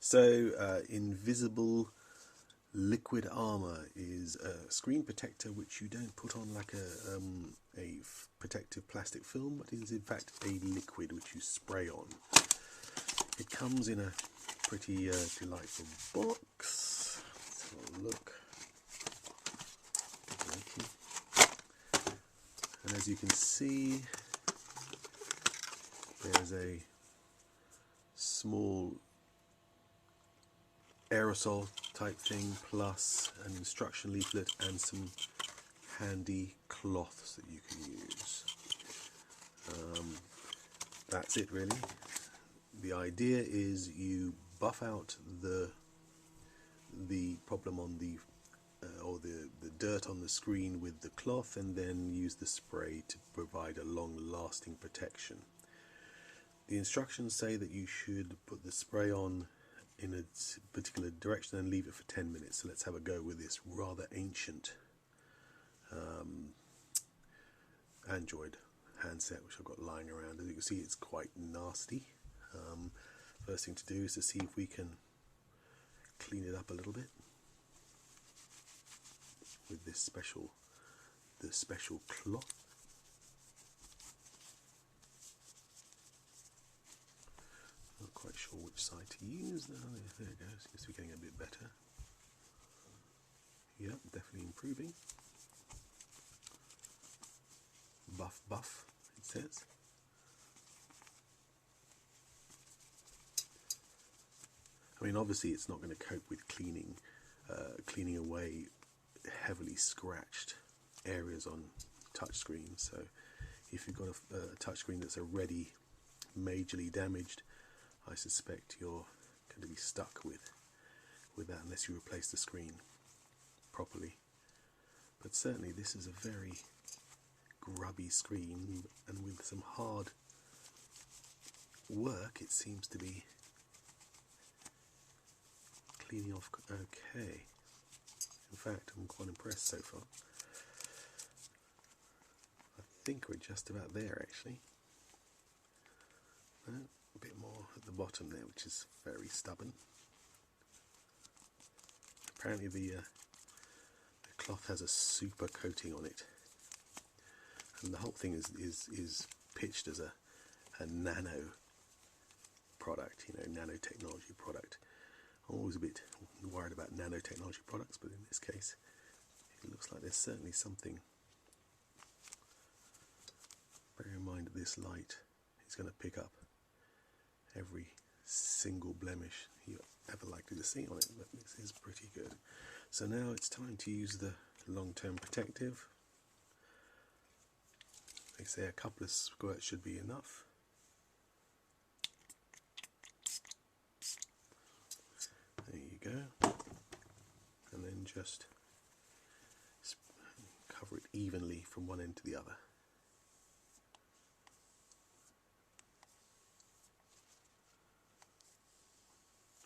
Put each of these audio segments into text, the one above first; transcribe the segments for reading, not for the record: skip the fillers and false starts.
So, Invisible Liquid Armor is a screen protector which you don't put on like a protective plastic film, but is in fact a liquid which you spray on. It comes in a pretty delightful box. Let's have a look. And as you can see, there's a small aerosol type thing, plus an instruction leaflet and some handy cloths that you can use. That's it really. The idea is you buff out the problem on the the dirt on the screen with the cloth, and then use the spray to provide a long-lasting protection. The instructions say that you should put the spray on in a particular direction and leave it for 10 minutes. So let's have a go with this rather ancient Android handset which I've got lying around. As you can see, it's quite nasty. First thing to do is to see if we can clean it up a little bit with this special cloth. Not quite sure which side to use. There it goes. Seems to be getting a bit better. Yep, definitely improving. Buff, it says. I mean, obviously, it's not going to cope with cleaning away heavily scratched areas on touchscreens. So, if you've got a touchscreen that's already majorly damaged, I suspect you're going to be stuck with that unless you replace the screen properly. But certainly this is a very grubby screen, and with some hard work it seems to be cleaning off okay. In fact, I'm quite impressed so far. I think we're just about there actually. A bit more at the bottom there, which is very stubborn. Apparently the cloth has a super coating on it, and the whole thing is pitched as a nano product, nanotechnology product. I'm always a bit worried about nanotechnology products, but in this case it looks like there's certainly something. Bear in mind that this light is going to pick up every single blemish you're ever likely to see on it, but this is pretty good. So now it's time to use the long-term protective. They say a couple of squirts should be enough. There you go. And then just cover it evenly from one end to the other.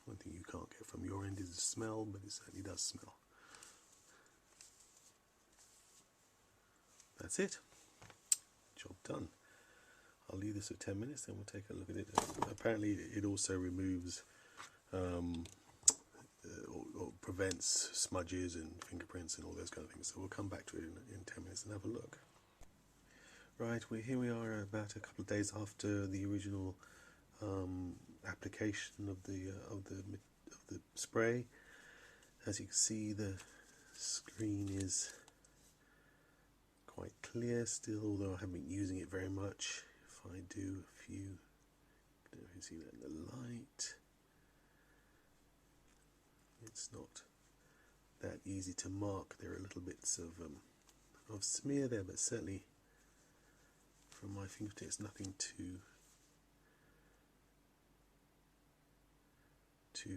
One thing you can't get from your end is the smell, but it certainly does smell. That's it. Job done. I'll leave this for 10 minutes, then we'll take a look at it. Apparently it also removes or prevents smudges and fingerprints and all those kind of things. So we'll come back to it in 10 minutes and have a look. Right, here we are about a couple of days after the original application of the spray. As you can see, the screen is quite clear still, although I haven't been using it very much. If I do a few, I don't know if you see that in the light, it's not that easy to mark. There are little bits of smear there, but certainly from my fingertips nothing too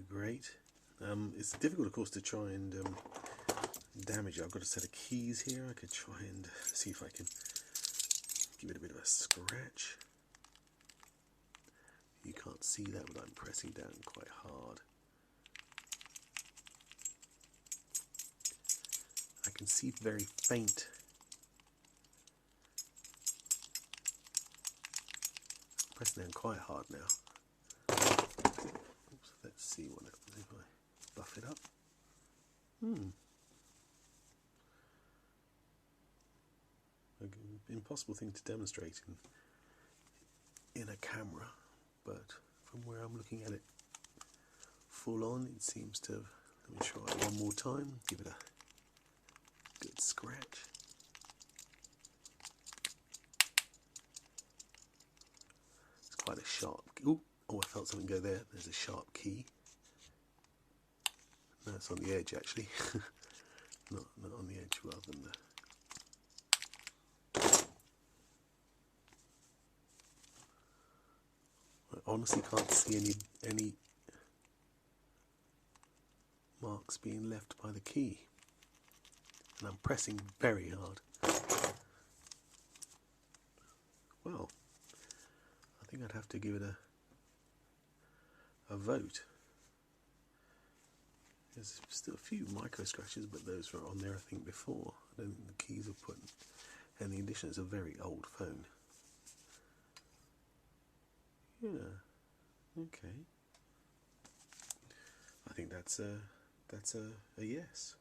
great. It's difficult, of course, to try and damage it. I've got a set of keys here. I could try and see if I can give it a bit of a scratch. You can't see that, but I'm pressing down quite hard. I can see very faint pressing down quite hard now. Oops, let's see what An impossible thing to demonstrate in a camera, but from where I'm looking at it full on, it seems to. Let me try it one more time, give it a good scratch. It's quite a sharp. Ooh, oh, I felt something go there. There's a sharp key. No, it's on the edge actually. not on the edge, rather than the. I honestly can't see any marks being left by the key, and I'm pressing very hard. Well, I think I'd have to give it a vote. There's still a few micro scratches, but those were on there I think before. I don't think the keys are put. And in addition, it's a very old phone. Yeah. Okay. I think that's a yes.